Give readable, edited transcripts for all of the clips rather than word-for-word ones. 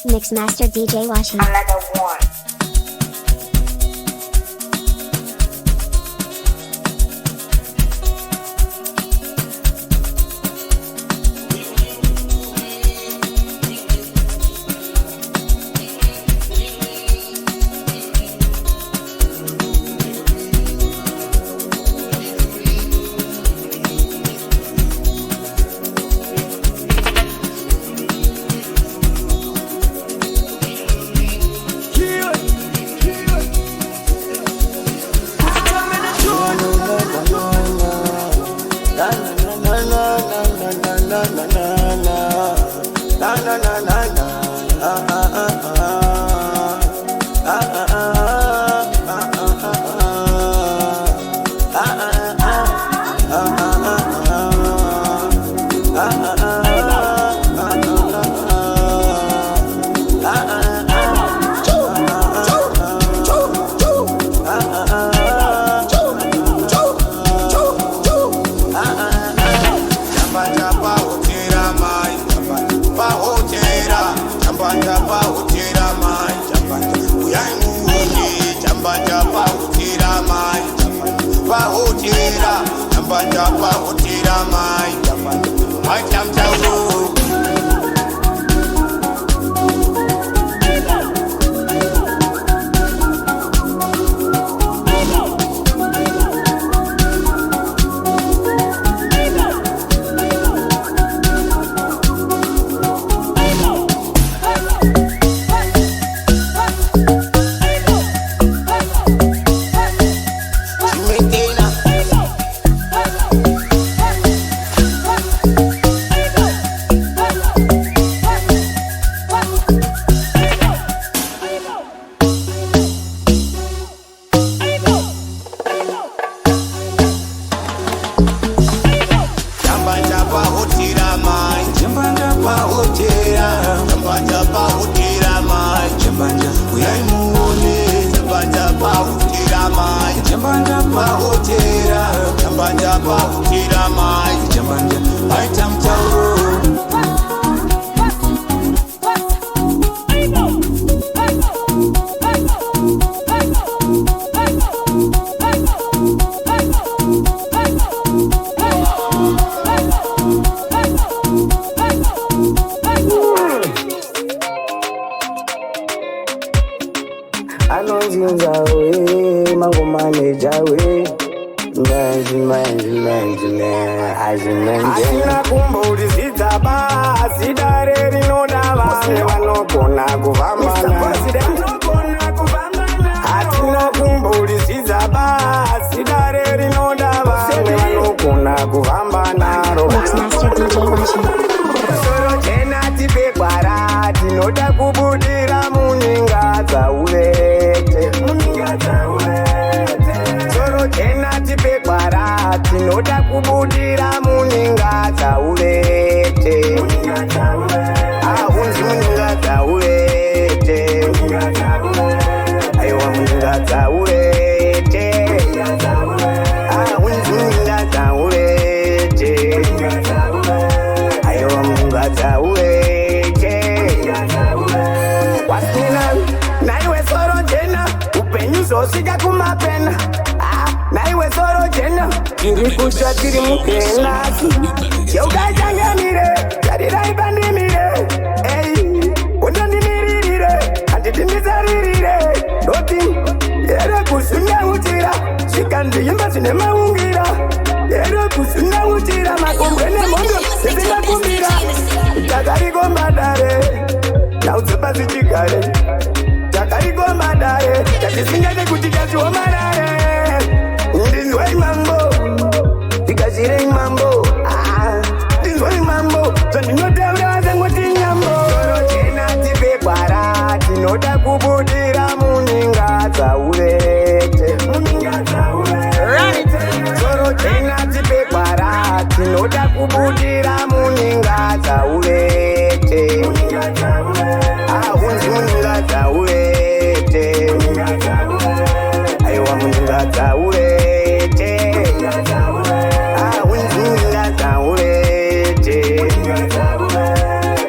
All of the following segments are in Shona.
Mixmaster DJ Washi. Another one.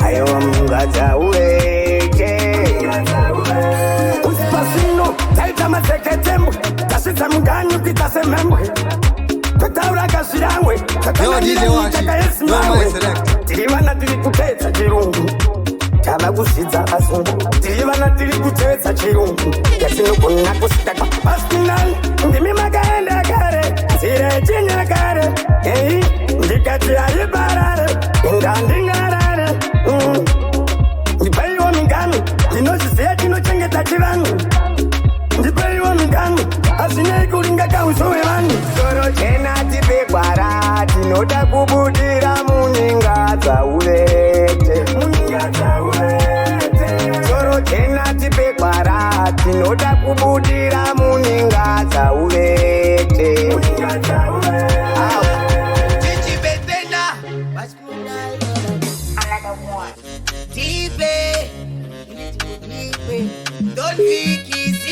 Ayo, I'm gonna shirawe takananira takayesi mawe tiri vana tiri kuteedza chirungu tava kushidza azungu tiri vana tiri kuteedza chirungu yatinogona kusitaka pasinani ndimi makaenda kare nzira yechinyakare ei ndikati haibarare ndandingarare ndipaiwo mingano ndinozviziva tinochengeta chivanhu ndipaiwo mingano hazvinei kuringa kauso wevanhu soro chena tipegwara tinoda kubudira munyinga dzaurete soro chena tipegwara tinoda kubudira munyinga dzaurete Don't think it's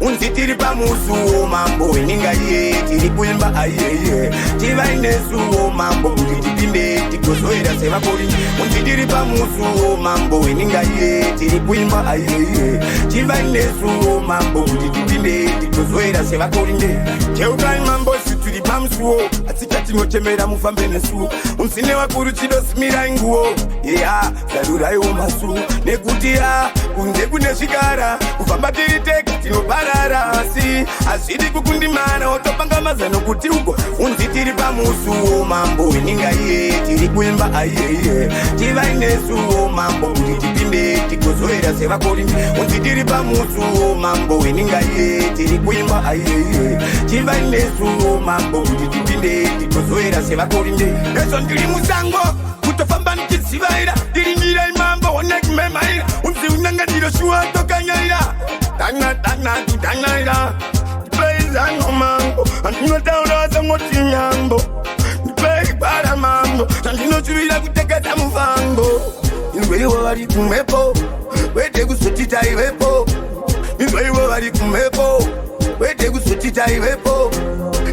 unzitiri pamusuwo mambo ininga ye tiri kuimba ayeye tivainesuwo mambo kuti tipinde tikozoera sevakori unzitiri pamusuwo mambo ininga ye tiri kuimba ayeye tivainesuwo mambo kuti tipinde tikozoera sevakori nde teukai mambo situri pamusuwo asika tinochemera mufambe nesuwo unsine wakuru chidosimirai nguwo ya zaruraiwo masuwo nekuti ya kunze kune zvikara kufamba tiri tega tinoparara asi hazvidi kukundimana otopanga mazano kuti uko unzi tiri pamusuwo mambo ininga iye tiri kuimba ayeye tivainesuwo mambo kuti tipinde tikozoera sevakori unzi tiri pamusuwo mambo ininga iye tiri kuimba ayeye tivainesuwo mambo kuti tipinde tikozoera sevakori nde ezvo ndiri musango kutofamba ndichizivaira ndiringirai mambo onekimemaira unzi unyanganiro shuwa tokanyaira tanaira ndipeizano mambo andinotaura sangoti nyambo ndipeibara mambo andinochuvira kutekesa mufango inzweiwo vari kumhepo wete kuzotita ivepo inzweiwo vari kumhepo wete kuzotita ivepo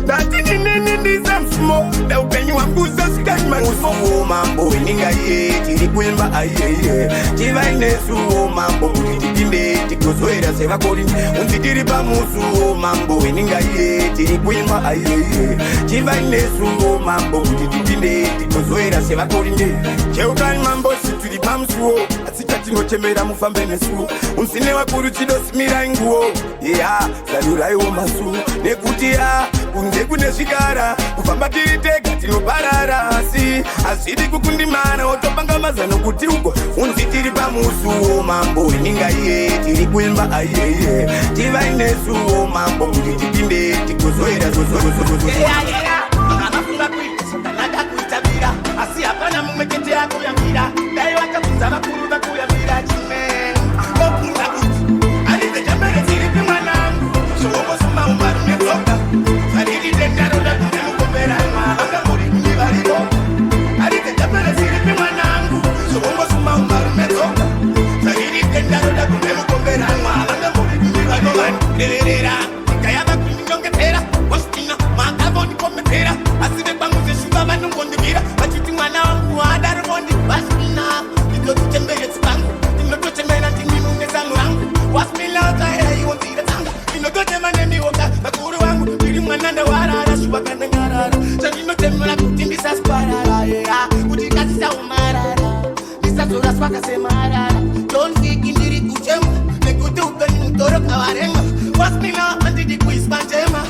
ndati ninini kundisa msumo da upenyu wangu sasikanyima usuo mambo ininga ye tiri kuimba ayeye tivaine suo mambo kutitipinde tikozoera sevakori unzitiri pamusuo mambo ininga ye tiri kuimba ayeye tivaine suo mambo kutitipinde tikozoera sevakori cheukani mambo situri pamusuo asitachinochemera mufambe nesuo unsine wakuru chidosimira inguo ya zaruraiwo masuo nekuti ya kunze kune zvikara kufamba tiri tega tinoparara asidi kukundimana otopanga mazano kuti uko unzi tiri pamusuo mambo ininga iye tiri kuimba ayeye tivaine suo mambo kuti tipinde tikozoera akafunga kuita sokanaka kuitabira asi hapana mumwe chete yako yambira dai wakabvunza vakuru vakuyambira chimene obvunza kuti arize chambere ziripi mwanangu zvoongosuma umbarume dzoga zariri dendaroda kunze mukombera mwavanga muri kunyivariro arize chambere ziripi mwanangu zvoongosuma umbarume dzoga zariri dendaroda kunze mukombera mwavanga muri kunyivariro vanderera kayava kundinyongetera wasina makavondikometera asive kwangu zeshuva vanongondivira vachiti mwana wangu adarimondi vasina ndinotochembeyetsi pangu ndinotochembera ndimimunesangu rangu wasmilautaeraiwonzira dzangu ndinototema nemioka vakuru vangu ndiri mwananda warara shuvakanangarara zvandinotemera kuti ndisasparara kuti kasisaumarara ndisazoraswa kasemarara tondiki ndiri kuchema nekuti upenyu mutoroka varema wasmila andidi kuiswa njema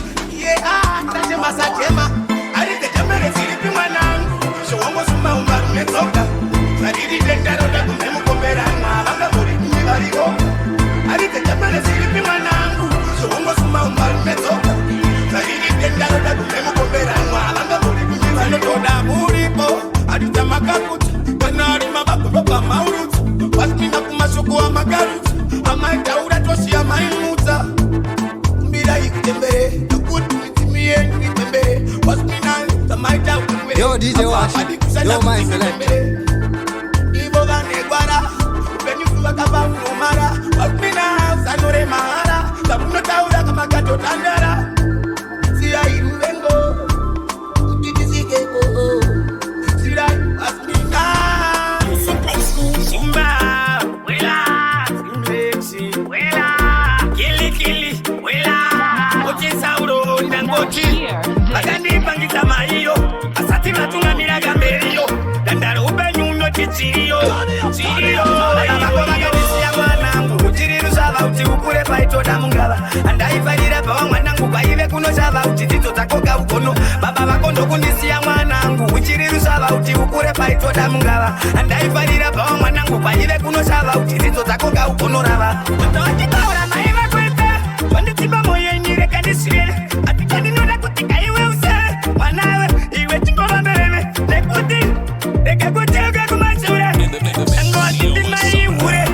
ndachema sajema arize chembere ziripi mwanangu zvoongosuma umbarume dzoga zariri dendaroda kunze mukombera mwavanga muri kunyivariro arize chembere ziripi mwanangu zvoongosuma umbarume dzoga zariri dendaroda kunze mukombera mwavanga muri kunyivariro muripo adita makakuti kana ari mabababa maurudzi wasipinda kumashoko amagarudzi amaitaura tosiya maimudza mbirai kutembere Yo, DJ Wash, yo, my select. Ivo vanegwara, upenyufu vakavamumara, wakupina house anore mahara, kamunotaura kamakato tandara, sirai ruvengo, utitisikepo, sirai wasmina. Simba, wela, simlexi, wela, kili, wela, ochisauro, ndangoti, vakandipangisa maiyo, asati vatungamiraga mberiyo, dandaro upenyuno chichiriyo, vako vakandisiya mwanangu, uchirirushava uti ukure paitoda mungava, andaifarira pava mwanangu paive kunoshava uti dzidzo dzakoga ugono, baba vako ndokundisiya mwanangu, uchirirushava uti ukure paitoda mungava, andaifarira pava mwanangu paive kunoshava uti dzidzo dzakoga ugono rava, ndovachitaura maiva kwete, zvonditimba moyo inyireka ndiswere, atika ndinoda kuti kaiwe usere, mwanawe iwe chingova mbeveve, nekuti ndekekuteuke kumashure, angowatindimaihure,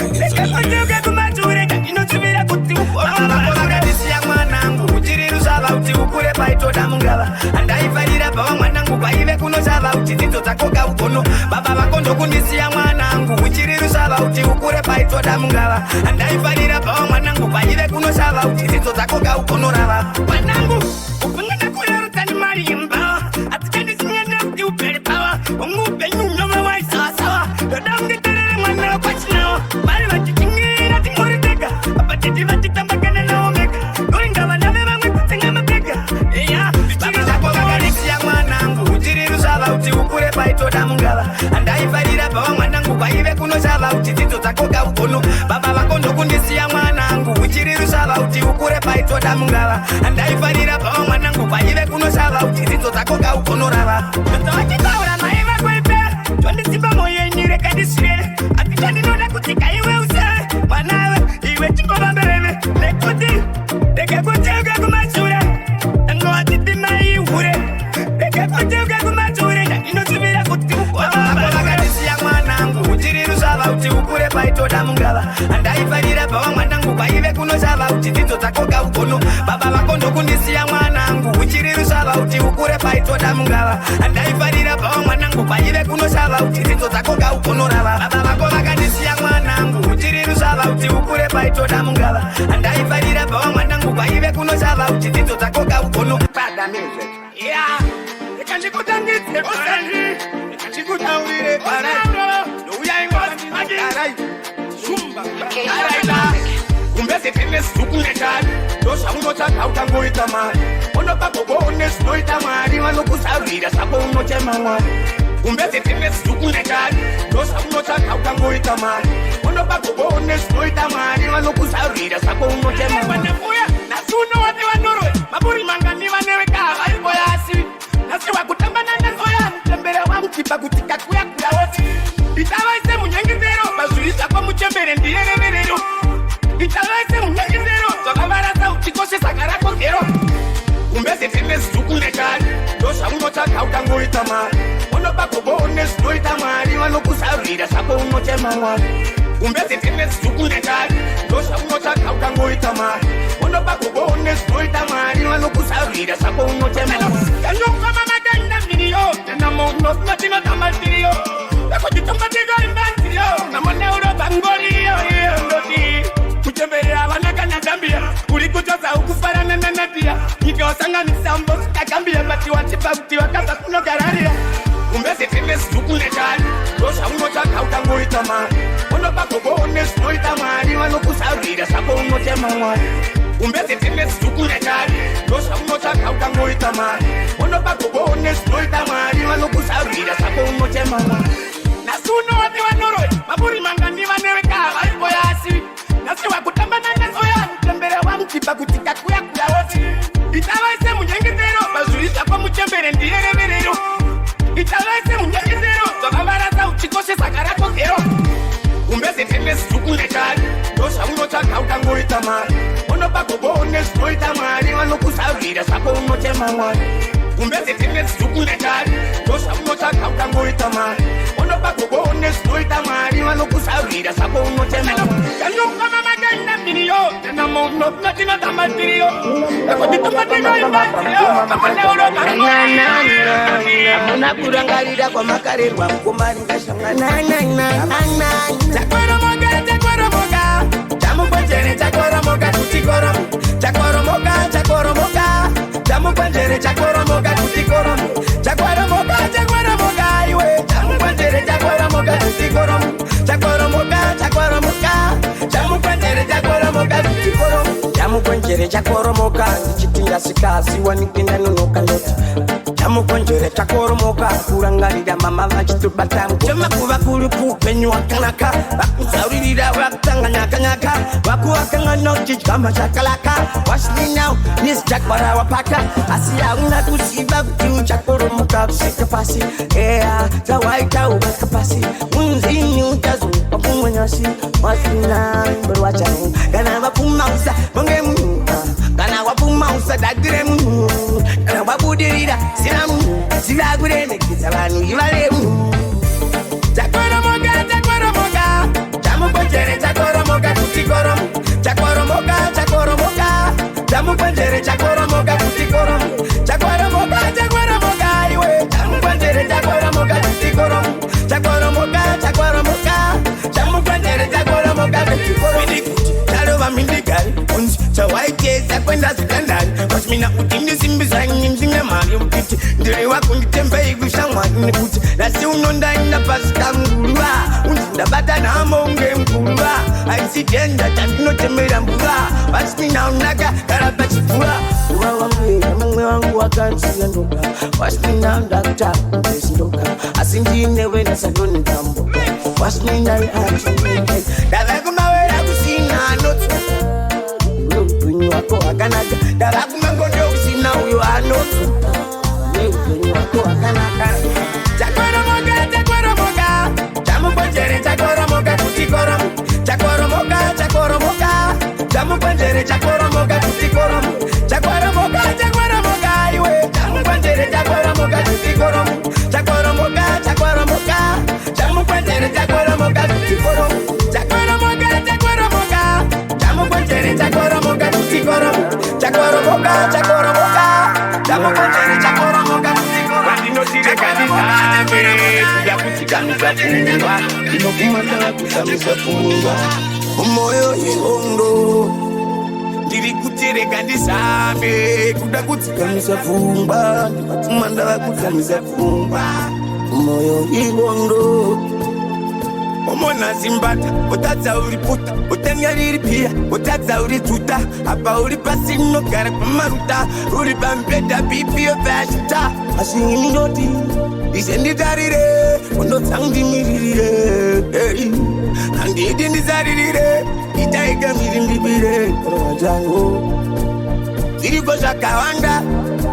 ndekekuteuke kumashure, kandinotsuvira kuti vakandisiya mwanangu, uchirirushava uti ukure paitoda mungava, andaifarira pava mwanangu paive kunoshava uti dzidzo dzakoga ugono, baba vako ndokundisiya mwanangu, uchirirushava uti ukure paitoda mungava, andaifarira pava mwanangu paive kunoshava uti dzidzo dzakoga ugono rava, mwanangu upingana kurerutsa nemari yembawa, atichandisinyana kuti upere pava, ungupenyu nyoma waisawasawa, ndoda unditerere mwana wakwachinawa, vari vachitingira tingoritega, apatiti vachitambakana naomega, noingava nave vamwe kutsenga mapega, eya vichiri zvako vakarisiya mwanangu, uchirirushava uti ukure paitoda mungava, andaifarira pava mwanangu paive kunoshava uti dzidzo dzakoga ugono, baba vako ndokundisiya mwanangu, uchirirushava uti ukure paitoda mungava, andaifarira pava mwanangu paive kunoshava uti dzidzo dzakoga ugono rava, ndovachitaura maiva kwete, zvondisimba moyo inyireka ndiswere, atika ndinoda kuti kaiwe usere, mwanawe iwe chingova mbeveve, nekuti ndekekuteuke kumashure, angowatindimaihure, ndekekuteuke kumashure, ndinotsuvira kuti vakandisiya mwanangu, uchirirushava uti ukure paitoda mungava, andaifarira pava mwanangu paive kunoshava uti dzidzo dzakoga ugono, baba vako ndokundisiya mwanangu, uchirirushava uti ukure paitoda mungava, andaifarira pava mwanangu paive kunoshava uti dzidzo dzakoga ugono rava, baba vako vakandisiya mwanangu, uchirirushava uti ukure paitoda mungava, andaifarira pava mwanangu paive kunoshava uti dzidzo dzakoga ugono. Bad music. Yeah, you can't go down this. You can't go down with it. No, we ain't going to be alright. Shumba, alright. Umbese tennis tukunetali Dosha unocha kautango itamari Ono pakobo ones no itamari Wano kusarira sabo unoche mawari Umbese tennis tukunetali Dosha unocha kautango itamari Ono pakobo ones no itamari Wano kusarira sabo unoche mawari Wanafuya, nasuno wate wanoroe Maburi mangani waneweka Haribo ya asiri Nasi wakutambana nazoya Mtembele wangu kipa kutika kuya wote Itawa ise munyengizero Bazuisa kwa mchembele ndiye reverero Italaise munyakizero Zokabarasa uchikoshe sakarako kero Umbese tenesi tukunekali Dosha unotaka utango itamari Ono bako bones no itamari Wano kusarira sako unoche mawari Umbese tenesi tukunekali Dosha unotaka utango itamari Ono bako bones no itamari Wano kusarira sako unoche mawari Kanyo kama maganda video Nena mono natina tamaltirio Eko jitonga tiga imbantirio Namone uro bangori Ndoti Kuchembele abana Gambia Ulikuchoza ukufarana na nadia Nikawasanga nisambo Kakambia bati wachipa uti wakasa kuno gararia Umbese tenesi tukunetali Dosha unotaka utango itamari Ono bako bones no itamari Wano kusarira sako unoche mawari Umbese tenesi tukunetali Dosha unotaka utango itamari Ono bako bones no itamari Wano kusarira sako unoche mawari Nasuno wate wanoroe Maburi mangani waneweka Haribo ya asiri Nasi wakutambana nazoya Mtembele wangu kipa kutika kuya wote Itawa ise munyengizero Bazuisa kwa mchembele ndiye reverero Itawa ise munyengizero Zokabarasa uchikoshe sakarako kero Umbese tenesi tukunekali Dosha unotaka utango itamari Ono bako bones no itamari Wano kusarira sako unoche mawari Umbese tenesi tukunekali Dosha unotaka utango itamari Ono bako bones no itamari Wano kusarira sako unoche mawari Kanyo kama maganda video Tena mono natina tamaltirio Eko jitonga imbantirio Kamane uro Amuna kurangarira kwa makarerwa Mkumbani kashangana Chakwara moga Jamu kwenjere chakwara moga tutikoromu Chakwara moga Jamu kwenjere chakwara moga tutikoromu Chakwara moga iwe Jamu kwenjere chakwara moga tutikoromu Chakwara moga Jamu kwenjere chakwara moga tutikoromu Jamu kwenjere chakwara moga Chitinga sikasi wanikenda nunoka loti Jamu kwenjere chakwara moga Kurangarira mama vachitubatamu Chema kuwa kurupu penyu wakanaka Wakusaurira wakutanganyaka Wakuwakanga nochi kama chakalaka Watch me now, this chakwara wapaka Asiya unatusiba kutiu chakwara moga Sika pasi, zawaita ubaka pasi Unzini utazu, wakumanyasi Watch me now, berwachani Gana wapumausa, monge munu Gana wapumausa, dagire munu Gana wabudirira, sila munu Sila gurene, kisabanu, yivale munu Chakwara moga Jamu kwenjere chakwara moga tutikoromu Chakwara moga Jamu kwenjere chakwara moga tutikoromu Chakwara moga iwe Jamu kwenjere chakwara moga tutikoromu Chakwara moga Jamu kwenjere chakwara moga tutikoromu Midikuti, chalova mindigari Unzi, chawaikeza kwenda zidandari Wasimina utindi simbizanyi mzinge mari Mkiti, ndiri wako nitembe igushamwa Nikuti, nasi unonda ina pasika mgurua Unzi, ndabata na monge mgurua Aisitenda, tabino temera mbura Wasimina unaga, karaba chifura Uwa wangu, wangu wakansi ya ndoka Wasimina ndakta, mpesi ndoka Asinjine wena saloni kambo Wasimina ya Davaku mawera kusina notu Upenyu wako wakanaka Davaku mangondo kusina uyo anotu Upenyu wako wakanaka Chakwara moga Jamu kwenjere chakwara moga tutikoromu Chakwara moga Jamu kwenjere chakwara moga tutikoromu Chakwara moga iwe Jamu kwenjere chakwara moga tutikoromu Chakwara moga Jamu kwenjere chakwara moga tutikoromu Chakwara moga Jamu kwenjere chakwara moga tutikoromu Chakwara moga Jamu kwenjere chakwara moga tutikoromu Wandinotire kanisa Ya kuchikamisa kuwa Inokumata kusamisa kuwa Umoyo yehondo ndiri kutereka ndisame kuda kudzikamisa pfungwa ndivatuma ndavakudzamisa pfungwa moyo iwondo umona zimbata utadza uri puta utenya riri pia utadza uri tuta apa uri pasi unogara pamaruta uri pambedha bipi yovashita asi inoti ise nditarire unotsangundimirire handidi ndizaririre itaika miri ndibire rovajango zviriko zvakawanda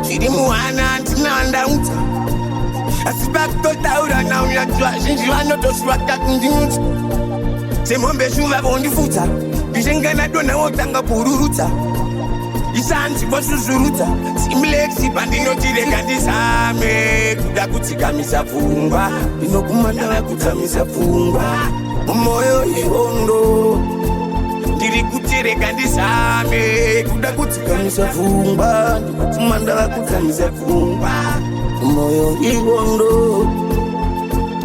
zviri muhana ndinandaudza asi pakutotaura naunyadziwa zhinji vanotosvaka kundimutsa semombe shumva vondifudza ndichenganadonha wotanga pururutsa isanzi vosuzurudza simulexi pandinotireka ndizame kuda kudzikamisa pfungwa ndinoguma ndavakudzamisa pfungwa mumwoyo iwondo ndiri kutereka ndizame kuda kudzikamisa pfungwa ndinoguma ndavakudzamisa pfungwa moyo iwondo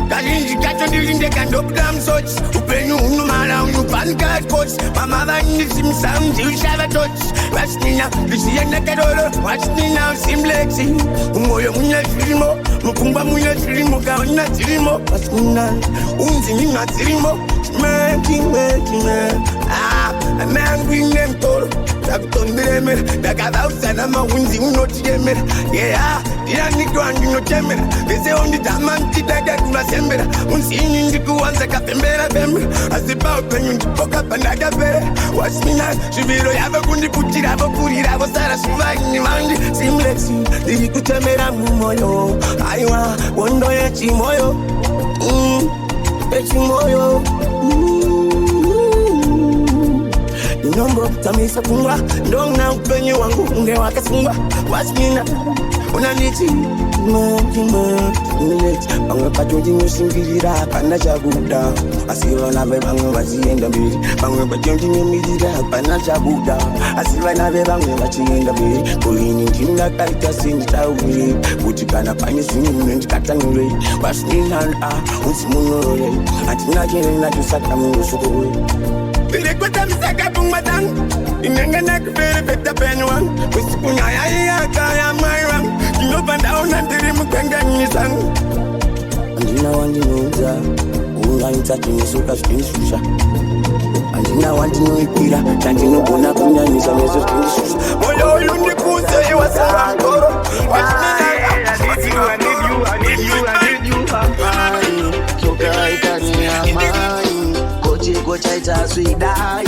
kazhinji kacho ndilindeka ndobuda musochi upenyu hunomara unobvanikatikochi mama vanisimusaunzi ushava tochi vachinina ndisiyenekadoro vachinina usimlexi umwoyo mune zvirimo mupfungwa mune zvirimo kaona dzirimo vachinina unzi nina dzirimo chimwe amangu ine mutoro ndakutondiremera ndakavausana mahunzi unotiremera yeha ndiyanitwa ndinotemera vesewo ndidhama ndidada kuvasembera unzini ndikuwanza kapembera pembera asi paupenyu ndipoka pandakapera wasimina zviviro yavo kundiputira vokurira vosara shuvaini vandi simlexi ndiri kutemera mumwoyo aiwa wondo yechimoyo yechimoyo Nombo tamisa pfungwa ndona upenyu wangu unge wakasungwa wasimina unaniti mati pamwe pacho ndinoshingirira hapana chabuda asi vana vevamwe vachienda mberi pamwe pacho ndinomirira hapana chabuda asi vana vevamwe vachienda mberi koini ndinakaita senditaure kuti kana pane zvinhu mune ndikatanurei vasinanda uzimunore hatina chenenatosaka munosukoi ndikutamisa pfungwa dzangu inenge ndakuperefekta penyu wangu usiku nyaya iyakaya mai wangu ndinobva ndaona ndiri mugwenganyi zangu handina wandinoudza ungaita tinosuka zvinishusha handina wandinoipira chandinogona kunyanyisa nezvo zvinishusha moyo uyu ndikuze iwasarangoro Chaita swidai.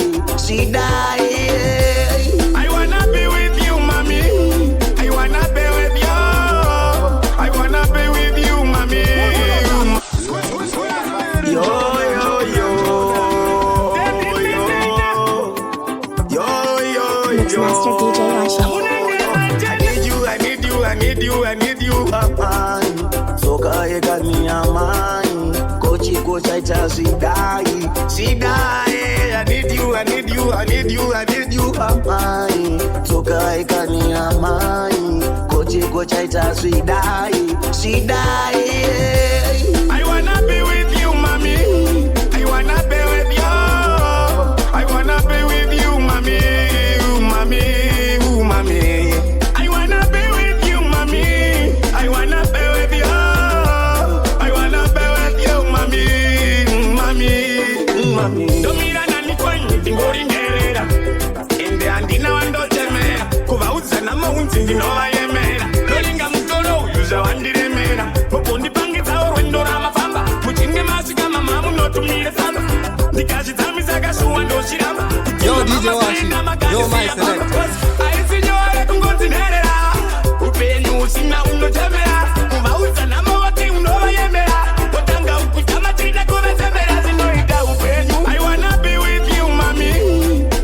I wanna be with you, mommy. I wanna be with you. I wanna be with you, mommy. Yo. Mixmaster DJ Rasha. I need you. Soka ekani amai. Kochiko chaita swidai. I need you, amai. Soka ekani amai. Kochiko chaita swidai. I wanna be with you, mommy. I wanna be with you. I wanna be with you, mommy. Mommy. I wanna be with you, mommy. I wanna be with you. I wanna be with you, mommy. Domira nani kwenye tingori ngerera ende andina wandotemera kuvaudza namaunzi ndinovayemera nolinga mutoro uyuza wandiremera mukundipangidzawo rwendo ramafamba muchinge masvika mama munotumire tsamba ndikazvidzamisa kashuwa ndochiramba Yo DJ Washi, yo my selector. aisinyore kungonzi nherera upenyu usina unotemera kuvaudza namavoti unovayemera totanga ukutama chida kuvezemera zinoita upenyu. I wanna be with you, mommy.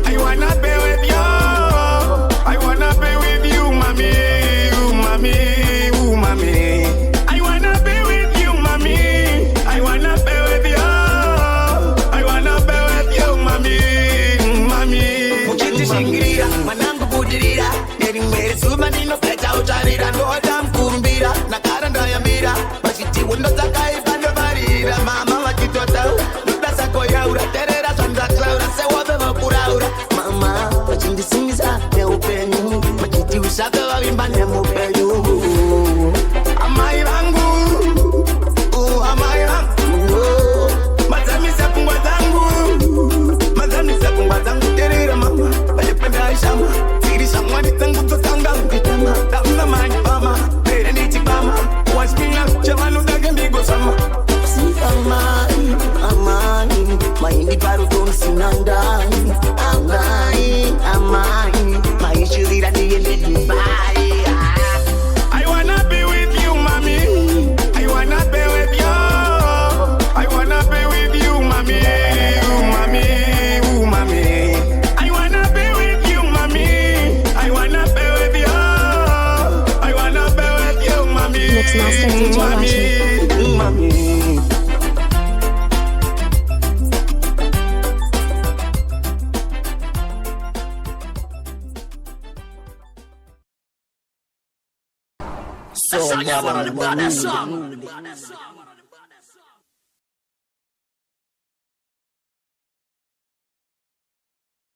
I wanna be with you. I wanna be with you, mommy. I wanna be with you, mommy. I wanna be with you. I wanna be with you, mommy. Muchitishingirira, manangu budirira. Nerimwere zuva ndinopeta utarira, ndoda mkurumbira. Sabe vavimba nemupeyu amai vangu amai vangu mazamisa pungwa zangu terera mama vayependa ishama tirisha mwani tangu totanga mkitama tamna mani pama pere nichi pama waspina chavanu dage migo sama amai amai maindi paru tonu sinandai amai amai maishirira niyende Dubai. I wanna be with you, mommy. I wanna be with you. I wanna be with you, mommy. Ooh, mommy. Ooh, mommy. I wanna be with you, mommy. I wanna be with you. I wanna be with you, mommy. Mixmaster DJ Washi. Mommy. So,